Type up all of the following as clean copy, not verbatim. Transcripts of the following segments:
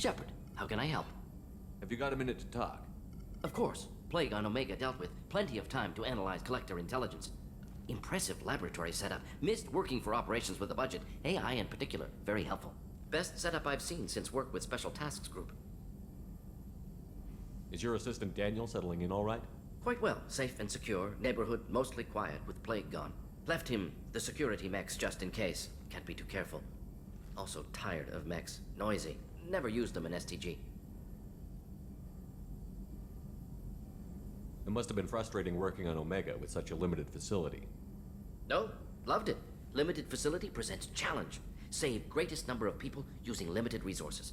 Shepard, how can I help? Have you got a minute to talk? Of course. Plague on Omega dealt with. Plenty of time to analyze collector intelligence. Impressive laboratory setup. Missed working for operations with a budget. AI in particular. Very helpful. Best setup I've seen since work with Special Tasks Group. Is your assistant Daniel settling in all right? Quite well. Safe and secure. Neighborhood mostly quiet with Plague gone. Left him the security mechs just in case. Can't be too careful. Also tired of mechs. Noisy. Never used them in STG. It must have been frustrating working on Omega with such a limited facility. No, loved it. Limited facility presents challenge. Save greatest number of people using limited resources.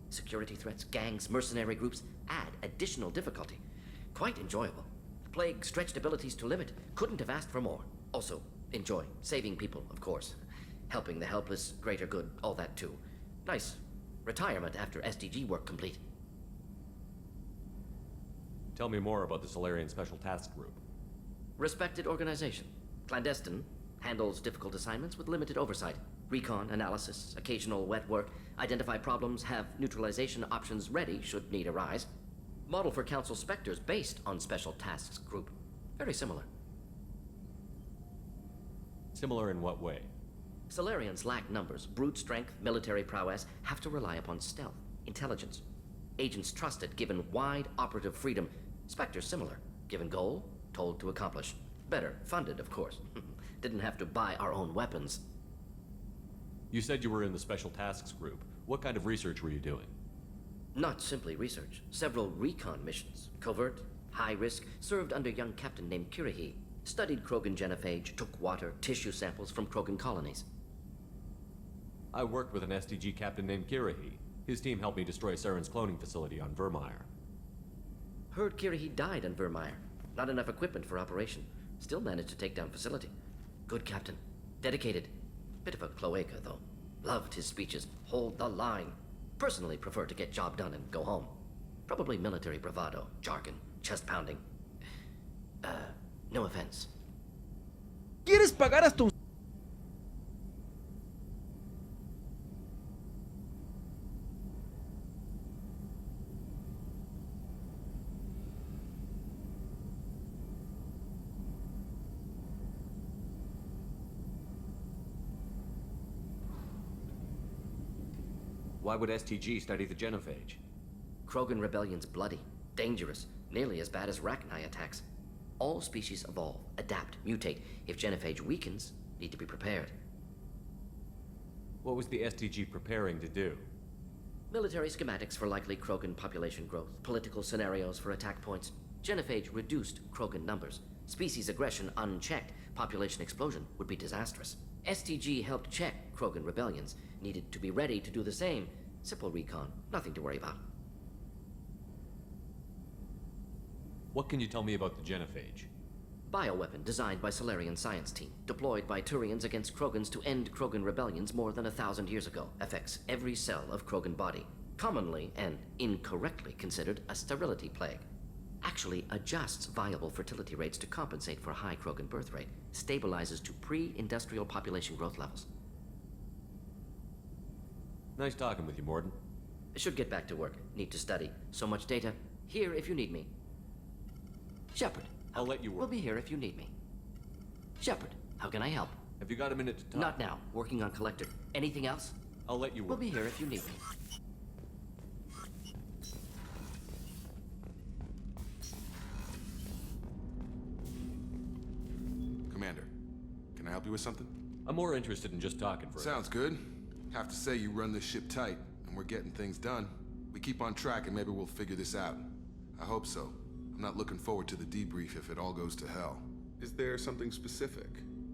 Security threats, gangs, mercenary groups add additional difficulty. Quite enjoyable. Plague stretched abilities to limit. Couldn't have asked for more. Also, enjoy. Saving people, of course. Helping the helpless, greater good, all that too. Nice. Retirement after SDG work complete. Tell me more about the Solarian Special Task Group. Respected organization. Clandestine. Handles difficult assignments with limited oversight. Recon, analysis, occasional wet work. Identify problems, have neutralization options ready should need arise. Model for Council Spectres based on Special Tasks Group. Very similar. Similar in what way? Solarians lack numbers, brute strength, military prowess, have to rely upon stealth, intelligence. Agents trusted, given wide operative freedom. Spectres similar, given goal, told to accomplish. Better, funded, of course. Didn't have to buy our own weapons. You said you were in the Special Tasks Group. What kind of research were you doing? Not simply research. Several recon missions. Covert, high risk, served under a young captain named Kirahi. Studied Krogan genophage, took water, tissue samples from Krogan colonies. I worked with an SDG captain named Kirahi. His team helped me destroy Saren's cloning facility on Vermeer. Heard Kirahi died on Vermeer. Not enough equipment for operation. Still managed to take down facility. Good captain. Dedicated. Bit of a cloaca, though. Loved his speeches. Hold the line. Personally prefer to get job done and go home. Probably military bravado, jargon, chest pounding. No offense. ¿Quieres pagar hasta un... Why would STG study the genophage? Krogan rebellion's bloody, dangerous, nearly as bad as Rachni attacks. All species evolve, adapt, mutate. If genophage weakens, need to be prepared. What was the STG preparing to do? Military schematics for likely Krogan population growth, political scenarios for attack points. Genophage reduced Krogan numbers. Species aggression unchecked, population explosion would be disastrous. STG helped check Krogan rebellions, needed to be ready to do the same. Simple recon, nothing to worry about. What can you tell me about the genophage? Bioweapon designed by Solarian science team, deployed by Turians against Krogans to end Krogan rebellions more than 1,000 years ago. Affects every cell of Krogan body. Commonly and incorrectly considered a sterility plague. Actually adjusts viable fertility rates to compensate for a high Krogan birth rate. Stabilizes to pre-industrial population growth levels. Nice talking with you, Morden. Should get back to work. Need to study. So much data. Here if you need me. Shepard. I'll let you work. We'll be here if you need me. Shepard, how can I help? Have you got a minute to talk? Not now. Working on Collector. Anything else? I'll let you work. We'll be here if you need me. Commander, can I help you with something? I'm more interested in just talking for a Sounds good. Have to say you run this ship tight, and we're getting things done. We keep on track and maybe we'll figure this out. I hope so. I'm not looking forward to the debrief if it all goes to hell. Is there something specific?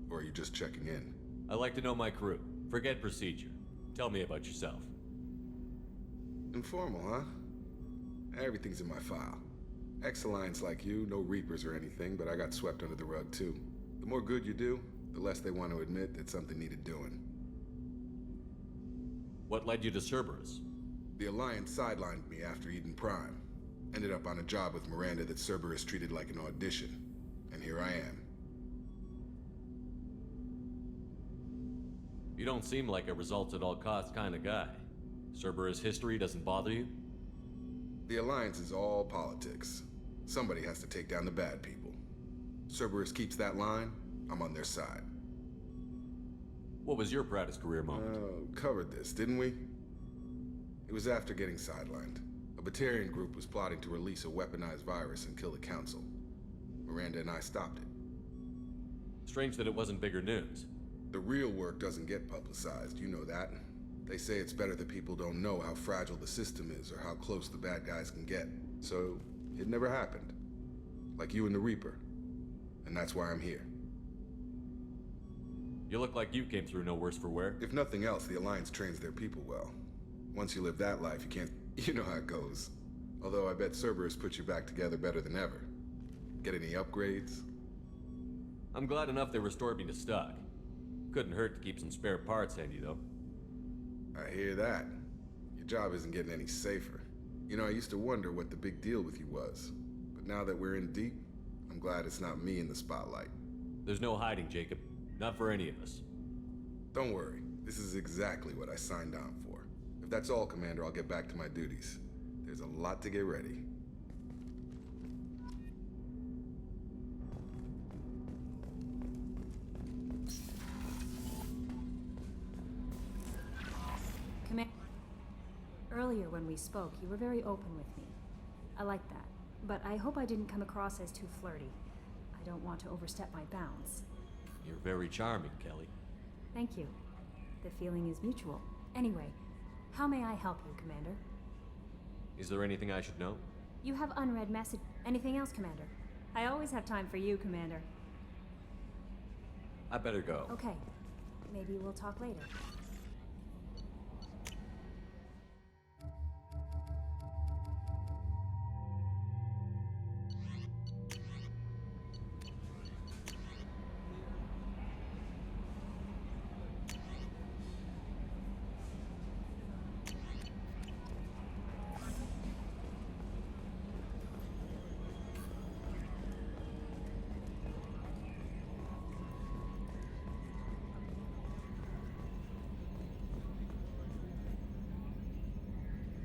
Or are you just checking in? I like to know my crew. Forget procedure. Tell me about yourself. Informal, huh? Everything's in my file. Ex-Alliance like you, no Reapers or anything, but I got swept under the rug too. The more good you do, the less they want to admit that something needed doing. What led you to Cerberus? The Alliance sidelined me after Eden Prime. Ended up on a job with Miranda that Cerberus treated like an audition. And here I am. You don't seem like a results at all costs kind of guy. Cerberus history doesn't bother you? The Alliance is all politics. Somebody has to take down the bad people. Cerberus keeps that line, I'm on their side. What was your proudest career moment? Covered this, didn't we? It was after getting sidelined. A Batarian group was plotting to release a weaponized virus and kill the Council. Miranda and I stopped it. Strange that it wasn't bigger news. The real work doesn't get publicized, you know that. They say it's better that people don't know how fragile the system is or how close the bad guys can get. So, it never happened. Like you and the Reaper. And that's why I'm here. You look like you came through no worse for wear. If nothing else, the Alliance trains their people well. Once you live that life, you can't... You know how it goes. Although I bet Cerberus puts you back together better than ever. Get any upgrades? I'm glad enough they restored me to stock. Couldn't hurt to keep some spare parts handy, though. I hear that. Your job isn't getting any safer. You know, I used to wonder what the big deal with you was. But now that we're in deep, I'm glad it's not me in the spotlight. There's no hiding, Jacob. Not for any of us. Don't worry. This is exactly what I signed on for. If that's all, Commander, I'll get back to my duties. There's a lot to get ready. Earlier when we spoke, you were very open with me. I like that, but I hope I didn't come across as too flirty. I don't want to overstep my bounds. You're very charming, Kelly. Thank you. The feeling is mutual. Anyway, how may I help you, Commander? Is there anything I should know? You have unread message. Anything else, Commander? I always have time for you, Commander. I better go. Okay. Maybe we'll talk later.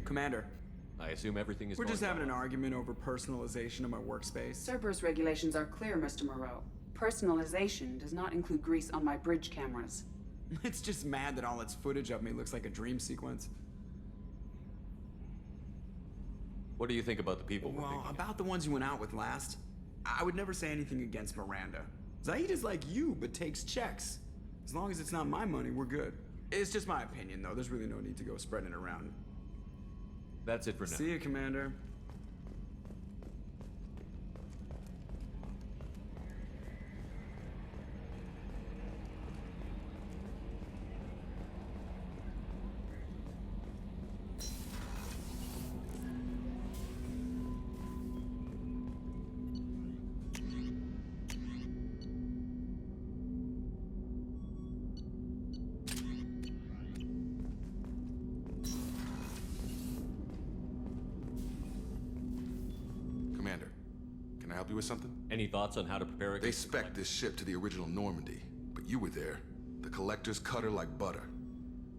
Commander, I assume everything is we're going just having an well. argument over personalization of my workspace. Cerberus regulations are clear, Mr. Moreau. Personalization does not include grease on my bridge cameras. It's just mad that all its footage of me looks like a dream sequence. What do you think about the people we're Well, picking? about the ones you went out with last, I would never say anything against Miranda. Zaid is like you, but takes checks. As long as it's not my money, we're good. It's just my opinion, though. There's really no need to go spreading it around. That's it for now. See you, Commander. Commander, can I help you with something? Any thoughts on how to prepare They against the spec'd this ship to the original Normandy, but you were there. The Collectors cut her like butter.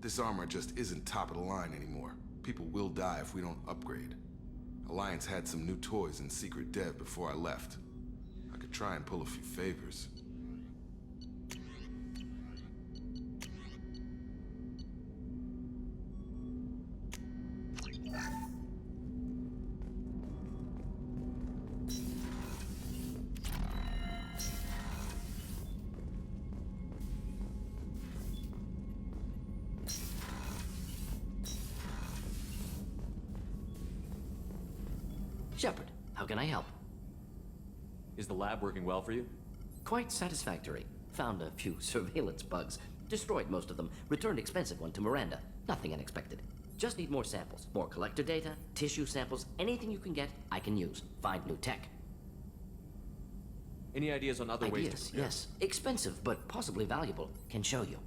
This armor just isn't top of the line anymore. People will die if we don't upgrade. Alliance had some new toys in secret dev before I left. I could try and pull a few favors. Shepard, how can I help? Is the lab working well for you? Quite satisfactory. Found a few surveillance bugs. Destroyed most of them. Returned expensive one to Miranda. Nothing unexpected. Just need more samples. More collector data, tissue samples, anything you can get, I can use. Find new tech. Any ideas on other ways Ideas, to... yes. Expensive, but possibly valuable. Can show you.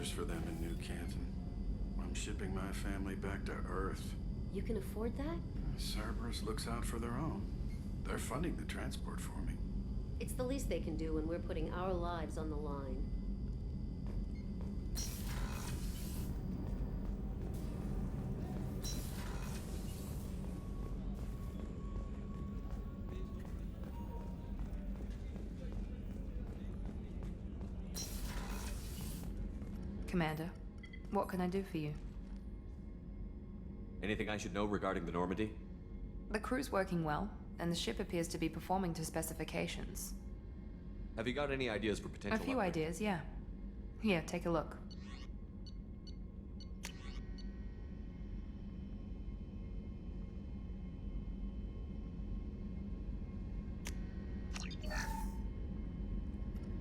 answers for them in New Canton. I'm shipping my family back to Earth. You can afford that? Cerberus looks out for their own. They're funding the transport for me. It's the least they can do when we're putting our lives on the line. Commander, what can I do for you? Anything I should know regarding the Normandy? The crew's working well, and the ship appears to be performing to specifications. Have you got any ideas for potential A few upgrades? ideas, yeah. Here, take a look.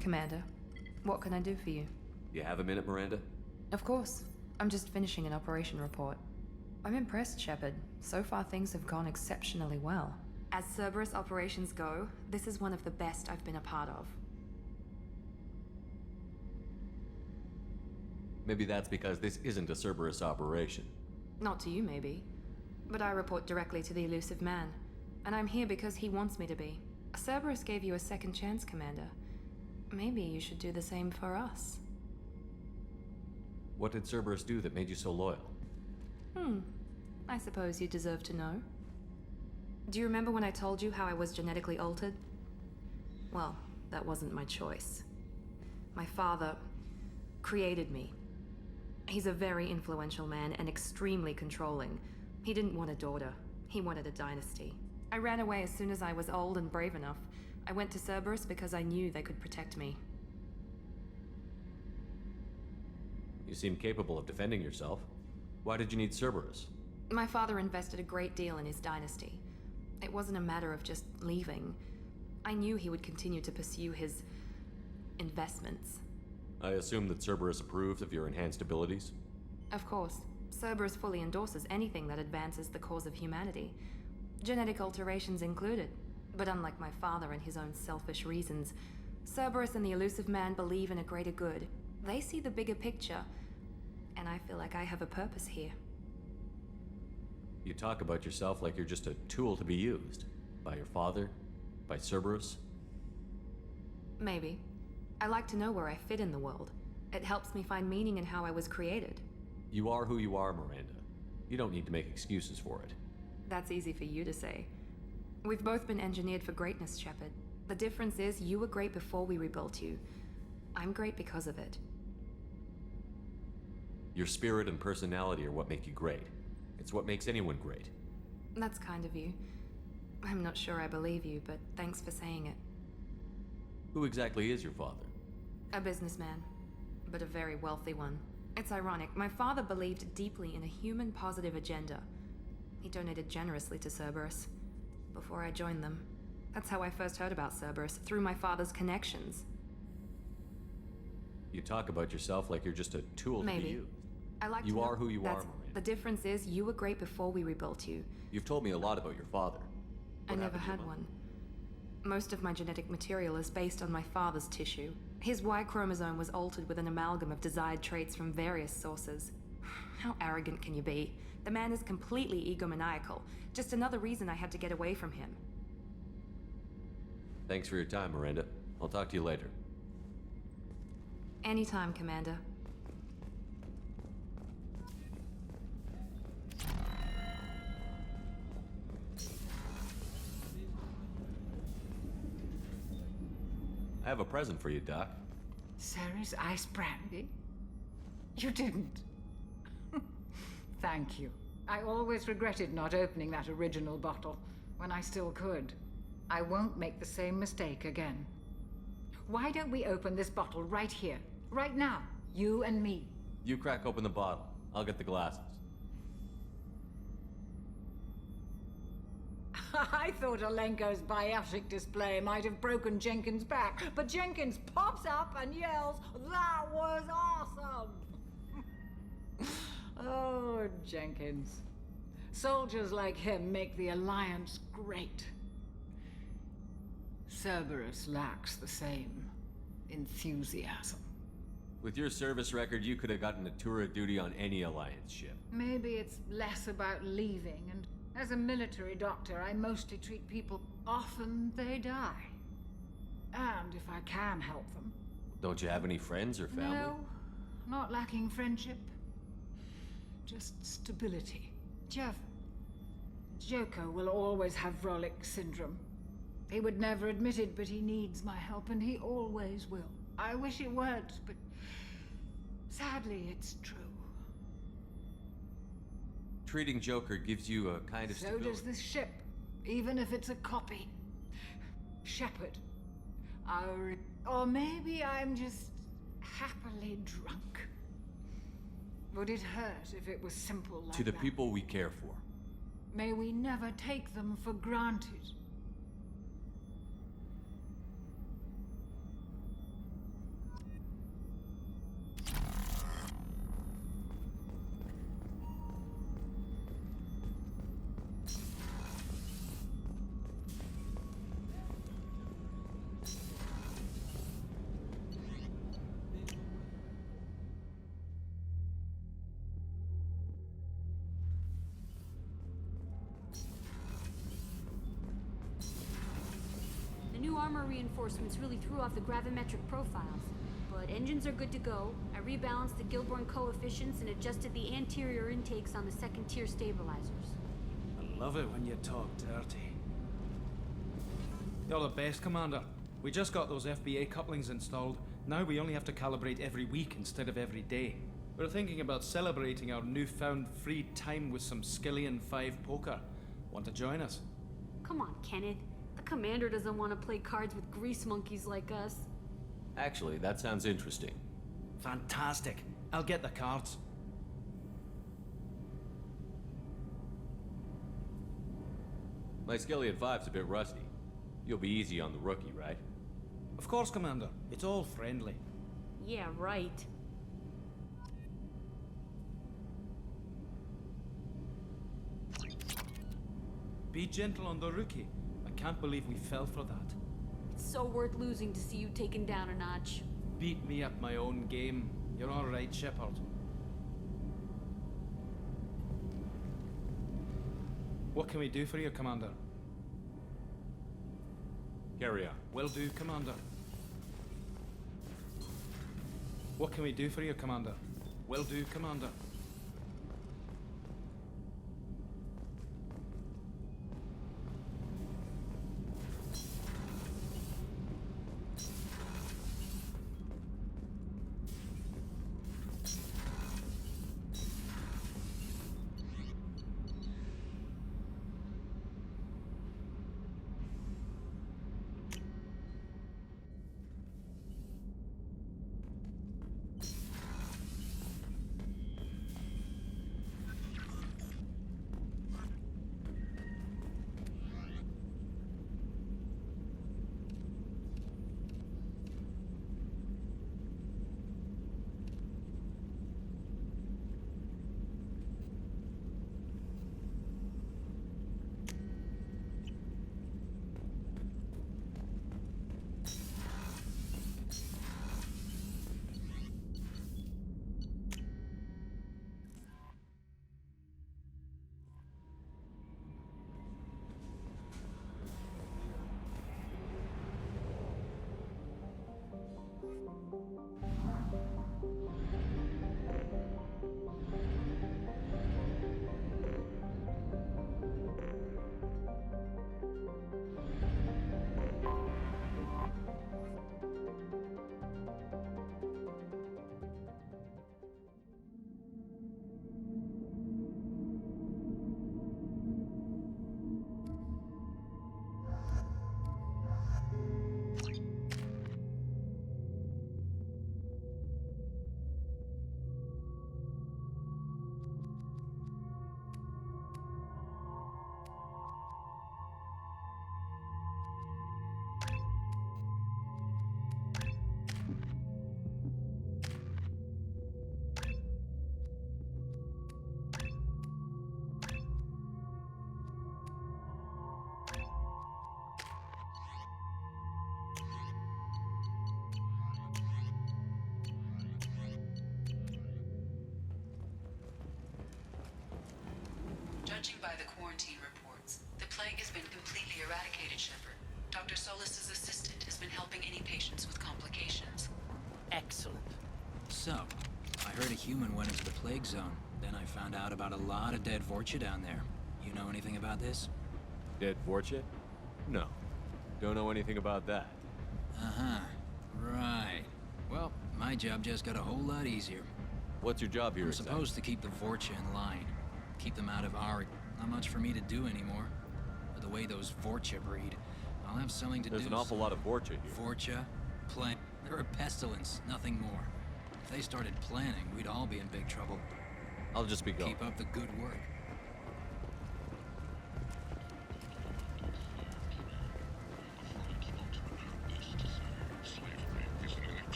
Commander, what can I do for you? You have a minute, Miranda? Of course. I'm just finishing an operation report. I'm impressed, Shepard. So far, things have gone exceptionally well. As Cerberus operations go, this is one of the best I've been a part of. Maybe that's because this isn't a Cerberus operation. Not to you, maybe. But I report directly to the elusive man. And I'm here because he wants me to be. Cerberus gave you a second chance, Commander. Maybe you should do the same for us. What did Cerberus do that made you so loyal? I suppose you deserve to know. Do you remember when I told you how I was genetically altered? Well, that wasn't my choice. My father created me. He's a very influential man and extremely controlling. He didn't want a daughter. He wanted a dynasty. I ran away as soon as I was old and brave enough. I went to Cerberus because I knew they could protect me. You seem capable of defending yourself. Why did you need Cerberus? My father invested a great deal in his dynasty. It wasn't a matter of just leaving. I knew he would continue to pursue his investments. I assume that Cerberus approved of your enhanced abilities? Of course, Cerberus fully endorses anything that advances the cause of humanity. Genetic alterations included. But unlike my father and his own selfish reasons, Cerberus and the elusive man believe in a greater good. They see the bigger picture, and I feel like I have a purpose here. You talk about yourself like you're just a tool to be used. By your father? By Cerberus? Maybe. I like to know where I fit in the world. It helps me find meaning in how I was created. You are who you are, Miranda. You don't need to make excuses for it. That's easy for you to say. We've both been engineered for greatness, Shepard. The difference is you were great before we rebuilt you. I'm great because of it. Your spirit and personality are what make you great. It's what makes anyone great. That's kind of you. I'm not sure I believe you, but thanks for saying it. Who exactly is your father? A businessman, but a very wealthy one. It's ironic. My father believed deeply in a human-positive agenda. He donated generously to Cerberus before I joined them. That's how I first heard about Cerberus, through my father's connections. You talk about yourself like you're just a tool to be Maybe. used. I like You to know are who you are, that's- Miranda. The difference is you were great before we rebuilt you. You've told me a lot about your father. I What never happened to had your mother? one. Most of my genetic material is based on my father's tissue. His Y chromosome was altered with an amalgam of desired traits from various sources. How arrogant can you be? The man is completely egomaniacal. Just another reason I had to get away from him. Thanks for your time, Miranda. I'll talk to you later. Anytime, Commander. I have a present for you, Doc. Sarah's ice brandy? You didn't. Thank you. I always regretted not opening that original bottle when I still could. I won't make the same mistake again. Why don't we open this bottle right here, right now, you and me? You crack open the bottle. I'll get the glasses. I thought Alenko's biotic display might have broken Jenkins' back, but Jenkins pops up and yells, "That was awesome!" Oh, Jenkins. Soldiers like him make the Alliance great. Cerberus lacks the same enthusiasm. With your service record, you could have gotten a tour of duty on any Alliance ship. Maybe it's less about leaving, and as a military doctor, I mostly treat people. Often they die. And if I can help them. Don't you have any friends or family? No, not lacking friendship. Just stability. Jeff, Joko will always have Vrolic syndrome. He would never admit it, but he needs my help, and he always will. I wish it weren't, but sadly, it's true. Treating Joker gives you a kind of So stability. does this ship, even if it's a copy. Shepard. Or maybe I'm just happily drunk. Would it hurt if it was simple like that? To the people we care for. May we never take them for granted. The new armor reinforcements really threw off the gravimetric profiles. But engines are good to go. I rebalanced the Gilborn coefficients and adjusted the anterior intakes on the second-tier stabilizers. I love it when you talk dirty. You're the best, Commander. We just got those FBA couplings installed. Now we only have to calibrate every week instead of every day. We're thinking about celebrating our newfound free time with some Skillian 5 poker. Want to join us? Come on, Kenneth. The commander doesn't want to play cards with grease monkeys like us. Actually, that sounds interesting. Fantastic. I'll get the cards. My Skillian 5's a bit rusty. You'll be easy on the rookie, right? Of course, Commander. It's all friendly. Yeah, right. Be gentle on the rookie. I can't believe we fell for that. It's so worth losing to see you taken down a notch. Beat me at my own game. You're all right, Shepard. What can we do for you, Commander? Carry on. Will do, Commander. What can we do for you, Commander? Will do, Commander. Judging by the quarantine reports, the plague has been completely eradicated, Shepard. Dr. Solis's assistant has been helping any patients with complications. Excellent. So, I heard a human went into the plague zone. Then I found out about a lot of dead Vorcha down there. You know anything about this? Dead Vorcha? No. Don't know anything about that. Uh-huh. Right. Well, my job just got a whole lot easier. What's your job here I'm exactly? supposed to keep the Vorcha in line. Keep them out of our... Not much for me to do anymore. But the way those Vorcha breed, I'll have something to do. There's an awful lot of Vorcha here. Vorcha? Plague. They're a pestilence, nothing more. If they started planning, we'd all be in big trouble. I'll just be going. Keep up the good work.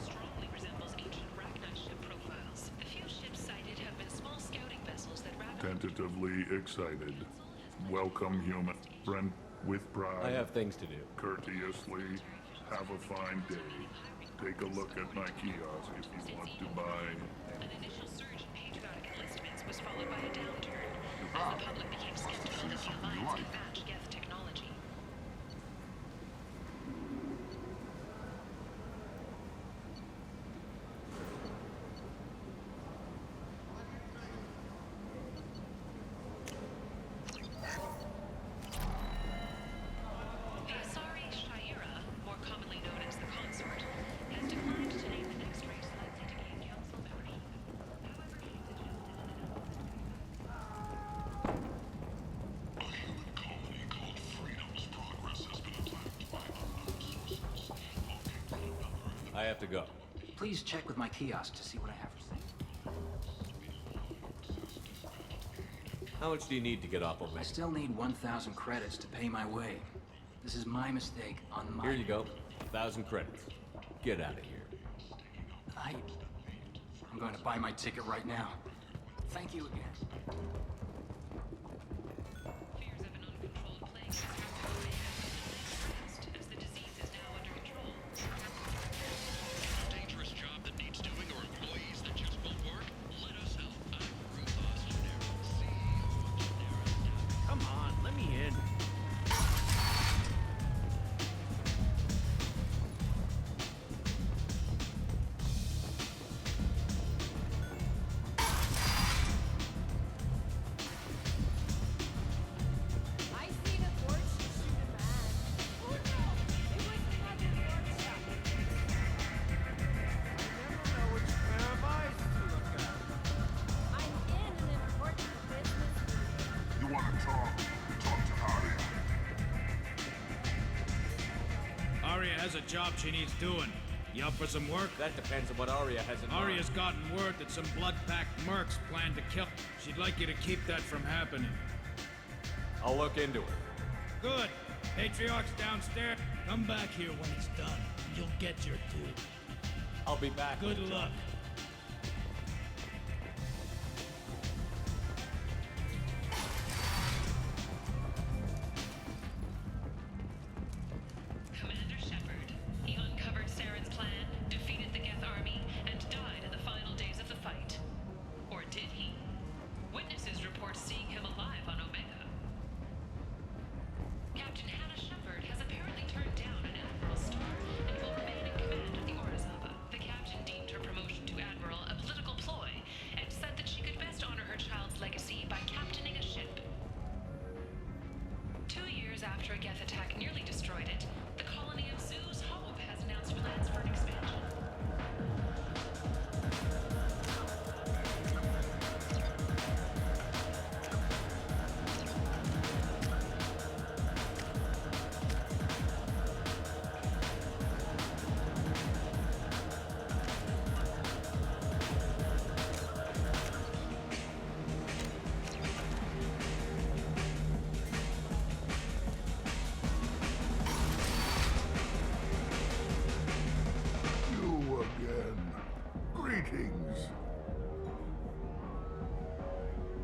Strongly resembles ancient Ragnar ship profiles. The few ships sighted have been small scouting vessels that Tentatively excited. Welcome, human. Friend with pride. I have things to do. Courteously. Have a fine day. Take a look at my kiosk if you want to buy. An initial surge in patriotic enlistments was followed by a downturn as the public became skeptical that the Alliance could match Geth technology. I have to go. Please check with my kiosk to see what I have for sale. How much do you need to get off Omega? I still need 1,000 credits to pay my way. This is my mistake on my... Here you go. 1,000 credits. Get out of here. I'm going to buy my ticket right now. Thank you again. Fears of an uncontrolled plague has as the disease is now under control. Dangerous job that needs doing or employees that just won't work? Let us help. I'm Rufus Gennaro, CEO of Gennaro. Come on, let me in. Has a job she needs doing. You up for some work? That depends on what Aria has in mind. Aria's gotten word that some blood-packed mercs plan to kill. She'd like you to keep that from happening. I'll look into it. Good. Patriarch's downstairs. Come back here when it's done. You'll get your due. I'll be back. Good luck. Commander Shepard, he uncovered Saren's plan, defeated the Geth army, and died in the final days of the fight. Or did he? Witnesses report seeing him alive on Omega. Captain Hannah Shepard has apparently turned down an Admiral star and will remain in command of the Orzaba. The captain deemed her promotion to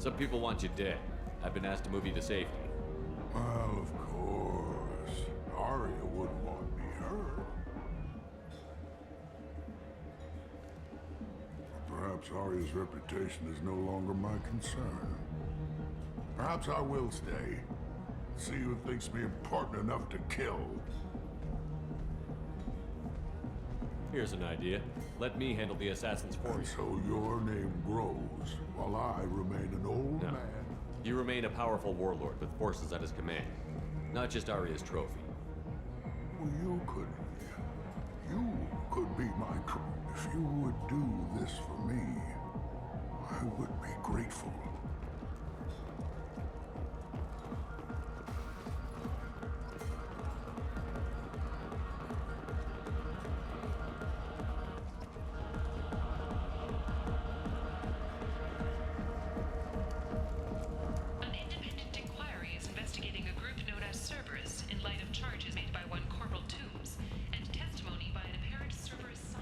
Some people want you dead. I've been asked to move you to safety. Well, of course. Arya wouldn't want me hurt. Perhaps Arya's reputation is no longer my concern. Perhaps I will stay. See who thinks me important enough to kill. Here's an idea. Let me handle the assassins for you. So your name grows, while I remain an old man. You remain a powerful warlord with forces at his command. Not just Arya's trophy. Well, you could be my trophy. If you would do this for me, I would be grateful. An independent inquiry is investigating a group known as Cerberus in light of charges made by one Corporal Toombs and testimony by an apparent Cerberus son.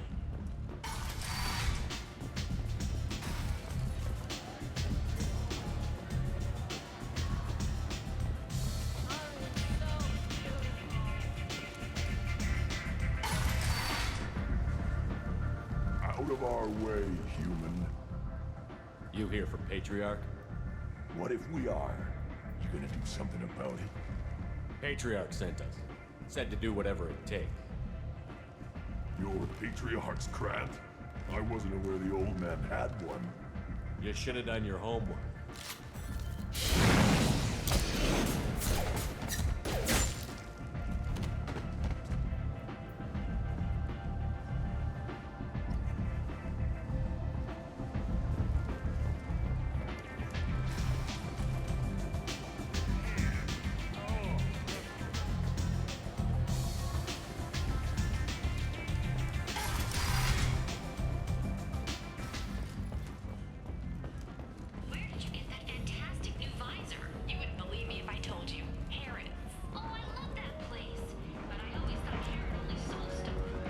Out of our way, human. You here from Patriarch? What if we are? You gonna do something about it? Patriarch sent us. Said to do whatever it takes. Your Patriarch's Krant? I wasn't aware the old man had one. You should have done your homework. Where did you get that fantastic new visor? You wouldn't believe me if I told you. Harrods. Oh, I love that place. But I always thought Harrod only sold stuff from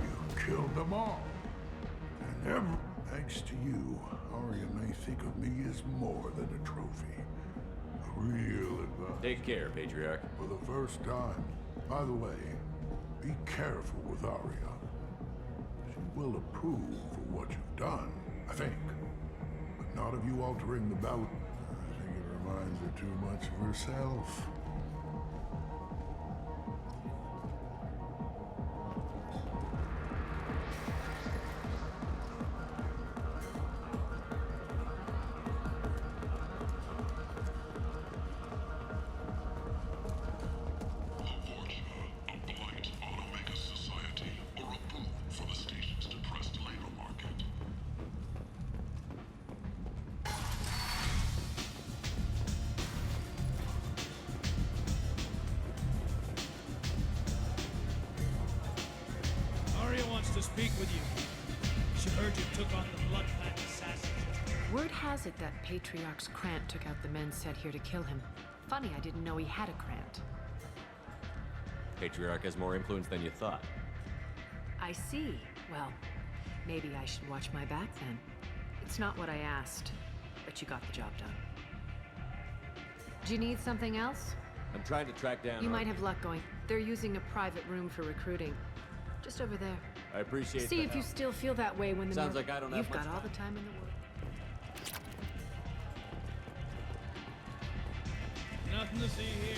You killed them all. And ever thanks to you, Arya may think of me as more than a trophy. A real advice. Take care, Patriarch. For the first time. By the way, be careful with Arya. She will approve for what you've done, I think. But not of you altering the bout. I think it reminds her too much of herself. A blight on Omega society, or a boon for the station's depressed labor market. Arya wants to speak with you. She heard you took on the Blood Pact assassins. Word has it that Patriarch's Krant took out the men sent here to kill him. Funny, I didn't know he had a Krant. Patriarch has more influence than you thought. I see. Well, maybe I should watch my back then. It's not what I asked, but you got the job done. Do you need something else? I'm trying to track down. You might Arya. have luck going. They're using a private room for recruiting. Just over there. I appreciate See the if you help. still feel that way when the Sounds like I don't have You've much got all time. the time in the world. Nothing to see here.